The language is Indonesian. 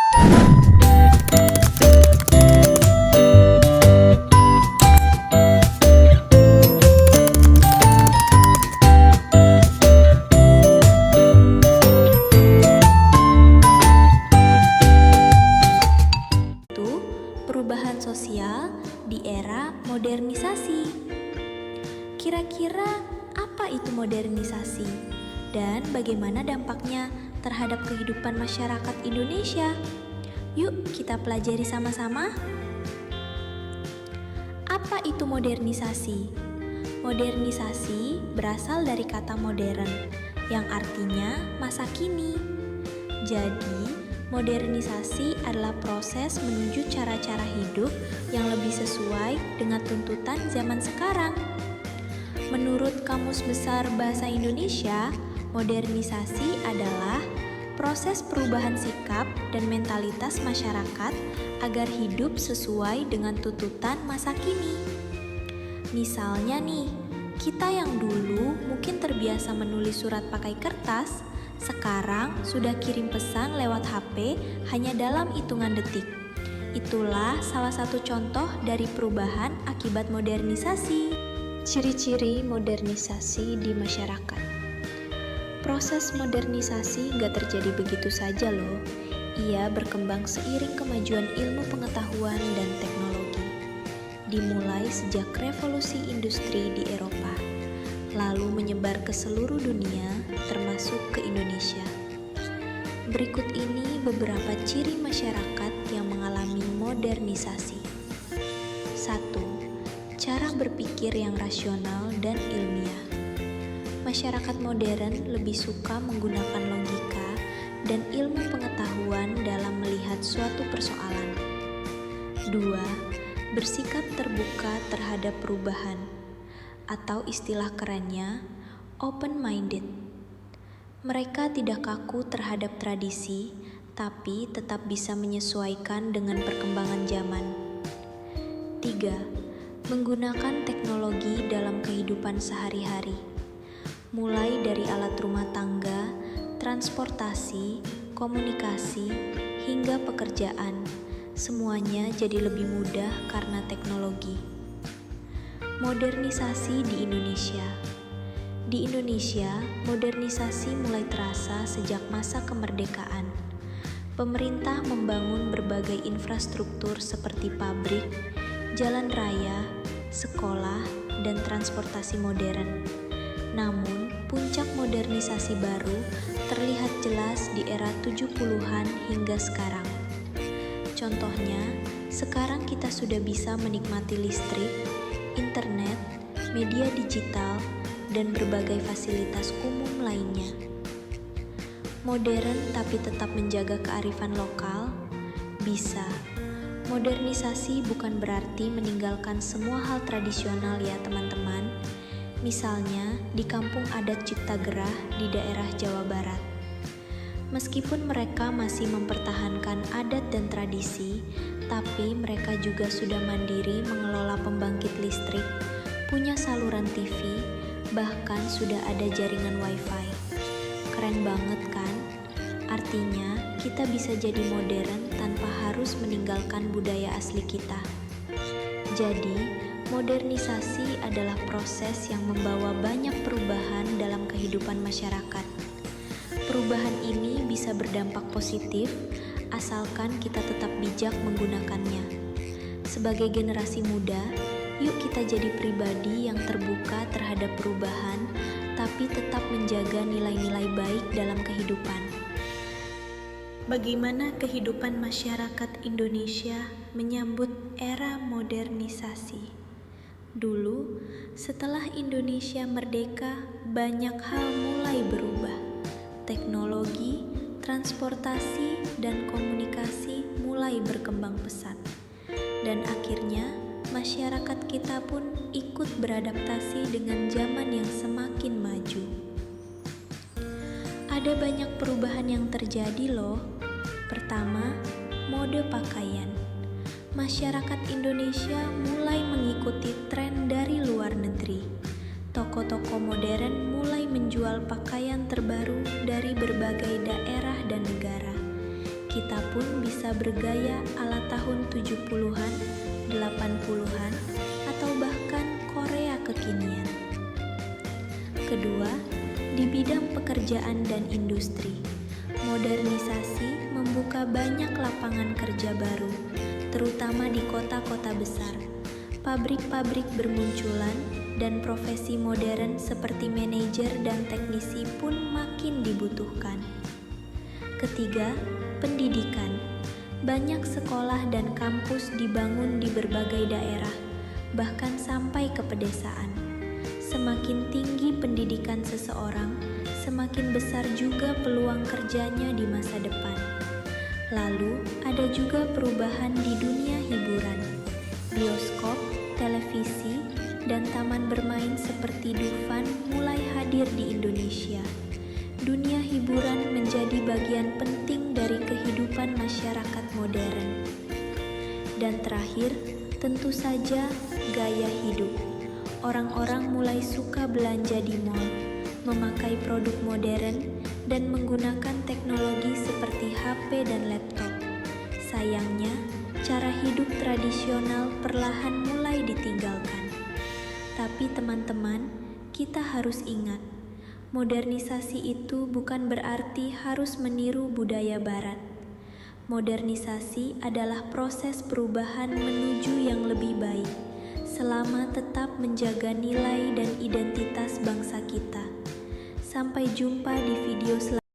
Perubahan sosial di era modernisasi. Kira-kira apa itu modernisasi dan bagaimana dampaknya terhadap kehidupan masyarakat Indonesia? Yuk kita pelajari sama-sama. Apa itu modernisasi? Modernisasi berasal dari kata modern yang artinya masa kini. Jadi, modernisasi adalah proses menuju cara-cara hidup yang lebih sesuai dengan tuntutan zaman sekarang. Menurut Kamus Besar Bahasa Indonesia, modernisasi adalah proses perubahan sikap dan mentalitas masyarakat agar hidup sesuai dengan tuntutan masa kini. Misalnya nih, kita yang dulu mungkin terbiasa menulis surat pakai kertas, sekarang sudah kirim pesan lewat HP hanya dalam hitungan detik. Itulah salah satu contoh dari perubahan akibat modernisasi. Ciri-ciri modernisasi di masyarakat. Proses modernisasi gak terjadi begitu saja loh. Ia berkembang seiring kemajuan ilmu pengetahuan dan teknologi. Dimulai sejak revolusi industri di Eropa, lalu menyebar ke seluruh dunia, termasuk ke Indonesia. Berikut ini beberapa ciri masyarakat yang mengalami modernisasi. 1. Cara berpikir yang rasional dan ilmiah. Masyarakat modern lebih suka menggunakan logika dan ilmu pengetahuan dalam melihat suatu persoalan. 2. Bersikap terbuka terhadap perubahan, atau istilah kerennya open-minded. Mereka tidak kaku terhadap tradisi, tapi tetap bisa menyesuaikan dengan perkembangan zaman. 3. Menggunakan teknologi dalam kehidupan sehari-hari, mulai dari alat rumah tangga, transportasi, komunikasi, hingga pekerjaan. Semuanya jadi lebih mudah karena teknologi. Modernisasi di Indonesia. Di Indonesia, modernisasi mulai terasa sejak masa kemerdekaan. Pemerintah membangun berbagai infrastruktur seperti pabrik, jalan raya, sekolah, dan transportasi modern. Namun, puncak modernisasi baru terlihat jelas di era 70-an hingga sekarang. Contohnya, sekarang kita sudah bisa menikmati listrik, internet, media digital, dan berbagai fasilitas umum lainnya. Modern tapi tetap menjaga kearifan lokal? Bisa. Modernisasi bukan berarti meninggalkan semua hal tradisional ya teman-teman. Misalnya di kampung adat Ciptagerah di daerah Jawa Barat. Meskipun mereka masih mempertahankan adat dan tradisi, tapi mereka juga sudah mandiri mengelola pembangkit listrik, punya saluran TV, bahkan sudah ada jaringan Wi-Fi. Keren banget kan? Artinya, kita bisa jadi modern tanpa harus meninggalkan budaya asli kita. Jadi, modernisasi adalah proses yang membawa banyak perubahan dalam kehidupan masyarakat. Perubahan ini bisa berdampak positif, asalkan kita tetap bijak menggunakannya. Sebagai generasi muda, yuk kita jadi pribadi yang terbuka terhadap perubahan, tapi tetap menjaga nilai-nilai baik dalam kehidupan. Bagaimana kehidupan masyarakat Indonesia menyambut era modernisasi? Dulu, setelah Indonesia merdeka, banyak hal mulai berubah. Teknologi, transportasi, dan komunikasi mulai berkembang pesat. Dan akhirnya, masyarakat kita pun ikut beradaptasi dengan zaman yang semakin maju. Ada banyak perubahan yang terjadi loh. Pertama, mode pakaian. Masyarakat Indonesia mulai mengikuti tren dari luar negeri. Toko-toko modern mulai menjual pakaian terbaru dari berbagai daerah dan negara. Kita pun bisa bisa bergaya ala tahun 70-an, 80-an, atau bahkan Korea kekinian. Kedua, di bidang pekerjaan dan industri, modernisasi membuka banyak lapangan kerja baru, terutama di kota-kota besar. Pabrik-pabrik bermunculan dan profesi modern seperti manajer dan teknisi pun makin dibutuhkan. Ketiga, pendidikan. Banyak sekolah dan kampus dibangun di berbagai daerah, bahkan sampai ke pedesaan. Semakin tinggi pendidikan seseorang, semakin besar juga peluang kerjanya di masa depan. Lalu, ada juga perubahan di dunia hiburan. Bioskop, televisi, dan taman bermain seperti Dufan mulai hadir di Indonesia. Dunia hiburan menjadi bagian penting dari kehidupan masyarakat modern. Dan terakhir, tentu saja gaya hidup. Orang-orang mulai suka belanja di mall, memakai produk modern, dan menggunakan teknologi seperti HP dan laptop. Sayangnya, cara hidup tradisional perlahan mulai ditinggalkan. Tapi teman-teman, kita harus ingat, modernisasi itu bukan berarti harus meniru budaya barat. Modernisasi adalah proses perubahan menuju yang lebih baik, selama tetap menjaga nilai dan identitas bangsa kita. Sampai jumpa di video selanjutnya.